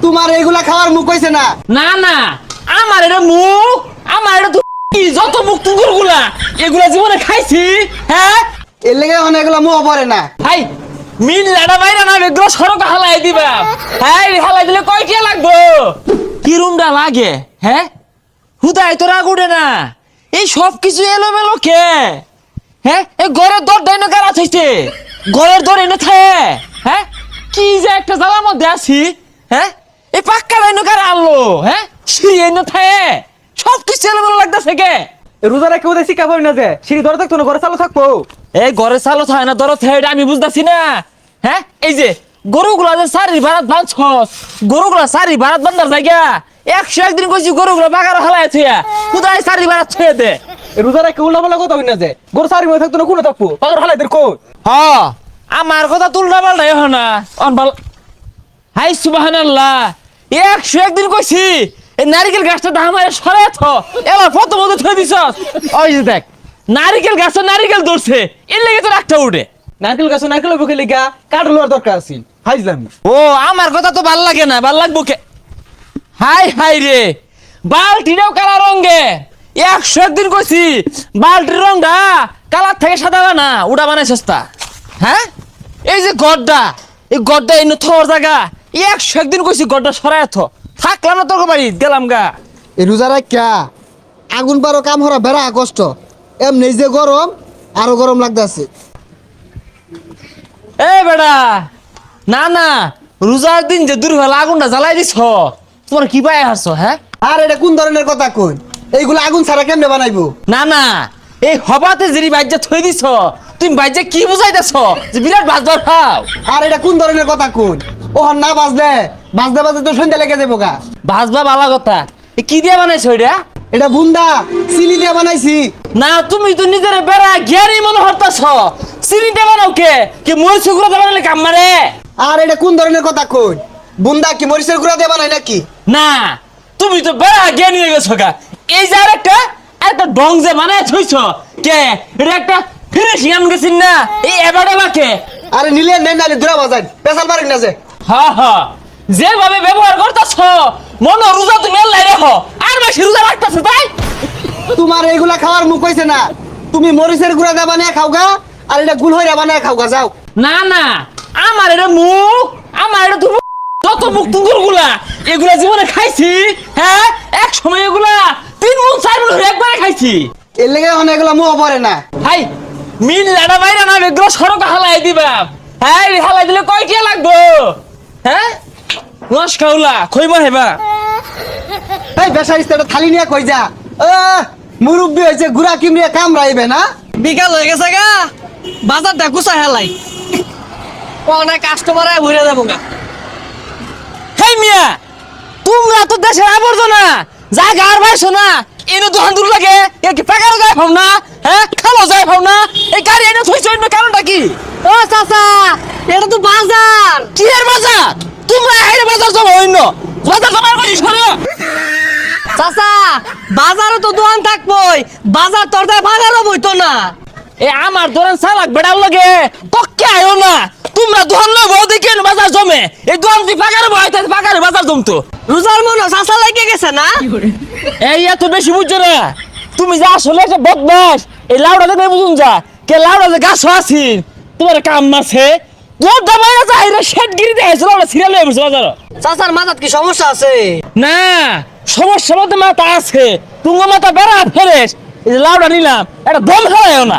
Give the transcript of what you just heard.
তোমার এইগুলা খাওয়ার মুখ হইছে না। না না, আমার এটা মুখ, আমার এটা যত মুখ তুগুরগুলা এগুলা জীবনে খাইছি। হ্যাঁ, এর লেগে এখন এগুলা মুখ পড়ে না। ভাই মিল লাড়া বাইরা না এগুলো সড়ক হালাই দিবা। হ্যাঁ, হালাই দিলে কয়টা লাগবো? কি রুমটা লাগে? হ্যাঁ, হুদাই তো রাগ উঠে না। এই সব কিছু এলোমেলো কে? হ্যাঁ, এই ঘরের দর ডাইনো কারা থাইছে? ঘরের দর এনে থাকে। হ্যাঁ, কি যে একটা জ্বালার মধ্যে আছি। হ্যাঁ, এই পাক্কা ডাইনো কারা আনলো? হ্যাঁ, সিঁড়ি এনে থাকে। সব কিছু এলোমেলো লাগতেছে কে? রোজারা কেউ দেখি কাপড় না যে সিঁড়ি ধরে থাকতো না, ঘরে চালু থাকবো। এই ঘরে চালো থাকে না দরদ থাকে, এটা আমি বুঝতেছি না। হ্যাঁ, এই যে গরুগুলা যে সারি ভাড়াত বাঁধছ, গরুগুলা সারি ভাড়াত বান্ধার জায়গা 101 দিন কইছি গরুগুলা বাগার হালায় থিয়া কোথায় সারি ভাড়াত ছুঁয়ে দে। রোজারা কেউ উল্টা পাল্টা কথা হই না যে গরু চারি মধ্যে থাকতো না, কোনো থাকবো পাগল হালাইদের কই। হ, আমার কথা তুলনা পাল্টাই হয় না। হাই সুবহানাল্লাহ, 101 দিন কইছি এই নারিকেল গাছটা দামায় সরাই থ, এবার প্রথম মতো থই দিছ। ওই যে দেখ নারিকেল গাছটা নারিকেল ধরছে, এর লেগে তো একটা উঠে। নারকেল গাছ নারকেল বুকে লিগা কাঠ লোয়ার দরকার আছে, হাইজলাম। ও, আমার কথা তো ভাল লাগে না, ভাল লাগবো কে? হাই হাই রে, বালতিটাও কালা রঙে। 101 দিন কইছি বালতির রংটা কালার থেকে সাদা না, ওটা বানাই সস্তা। হ্যাঁ, এই যে গড্ডা, এই গড্ডা এনে থর জায়গা 101 দিন কইছি গড্ডা সরাই থ, থাকলাম না তোর বাড়ি গেলাম গা। এই রোজারা ক্যা আগুন পারো কাম হরা বেড়া কষ্ট, এমনি যে গরম আরো গরম লাগতেছে। এ বেড়া, না না, রোজার দিন যে দুর্বেলা আগুনটা জ্বালাই দিছ, তোমার কি পায় হারছো? হ্যাঁ, আর এটা কোন ধরনের কথা কই? এইগুলা আগুন ছাড়া কেমনে বানাইবো? না না, এই হবাতে যে বাইজা থই দিছ, তুমি বাইজা কি বুঝাইতেছ যে বিরাট বাজবার খাও? আর এটা কোন ধরনের কথা কই? ওহন না বাজলে বাজতে বাজতে তো সন্ধ্যা লেগে যাবো গা। ভাজবা ভালো কথা, এ কি দিয়ে বানাইছো এটা? এটা বুন্দা চিনি দিয়ে বানাইছি। না, তুমি তো নিজের বেড়া জ্ঞানী মনে হতাছ, চিনি দিয়ে বানাও কে? কি মই শুক্র দিয়ে বানালে কাম মারে? আর এটা কোন ধরনের কথা কই? বুন্দা কি মরিচের গুঁড়া দিয়ে বানাই নাকি? না, তুমি তো বেড়া জ্ঞানী হয়ে গেছো গা। এই যে আরেকটা ডং যে বানায় থইছ কে? এটা একটা ফিনিশিং আন গেছিন না, এই এবারটা কে? আরে নিলে নেই নালে দূরা বাজাই পেশাল পারেন না যে। হ্যাঁ হ্যাঁ, যেভাবে ব্যবহার করতেছ মনে রোজা তুমি এলাই রেখো, আর বেশি রোজা রাখতেছ তাই। তোমার এইগুলা খাওয়ার মুখ হইছে না। তুমি মরিচের গুঁড়া দিয়ে বানায় খাও গা, আর এটা গুল হইরা বানায় খাও গা, যাও। না না, আমার এটা মুখ, আমার এটা তুমি যত মুখ তুগুর গুলা এগুলা জীবনে খাইছি। হ্যাঁ, এক সময় এগুলা 3 মুখ 4 মুখ একবারে খাইছি। এর লেগে এখন এগুলা মুখ পড়ে না। হাই, মিল লাড়া বাইরা না এগুলো সড়ক হালাই দিবা। হ্যাঁ, হালাই দিলে কয়টা লাগবো? হ্যাঁ, রস খাওলা খইবা হেবা। এই বেসারিস্তা এটা থালি নিয়ে কই যা। মুরব্বি হয়েছে গুড়া কিমড়িয়ে কামড়াইবে না। বিকাল হয়ে গেছে গা, বাজারটা গুছা হেলাই অনেক কাস্টমার ঘুরে যাবো গা। হেই মিয়া, তোমরা তো দেশের আবর্জনা, যা গার ভাইছো না এনে দোকান দূর লাগে, এ কি পাকারও যায় পাও না? হ্যাঁ, খালো যায় পাও না? এই গাড়ি এনে থইছো এর কারণটা কি? ও চাচা, এটা তো বাজার। কি এর বাজার? তোমরা হাইরে বাজার জমা হইন, বাজার জমা করি সরো। চাচা, বাজারে তো দোকান থাকবই, বাজার তোর তাই বাজারও বইতো না। এ আমার ধরেন চালাক বেড়াও লাগে পক্কে আয়ো না। তোমরা দোকান লই বউ দেখি বাজার জমে, এই দোকান তুই পাকারে বই তাই পাকারে বাজার জমতো। রোজার মনে চাচা লেগে গেছে না? এই এত বেশি বুঝছো না তুমি, যা আসলে একটা বদমাস। এই লাউডা দেখে বুঝুন যা কে লাউডা যে গাছ আছিস তোমার কাম মারছে, দৌড়টা বাইরে যাই রে শেটগিরি দেখাইছিল ওরা সিরিয়াল হয়ে বসে বাজার। চাচার মাথার কি সমস্যা আছে? না, সমস্যা মধ্যে মাথা আছে, তুঙ্গ মাথা বেড়া ফেরেস। এই যে লাউডা নিলাম, এটা দম ফেলাইও না।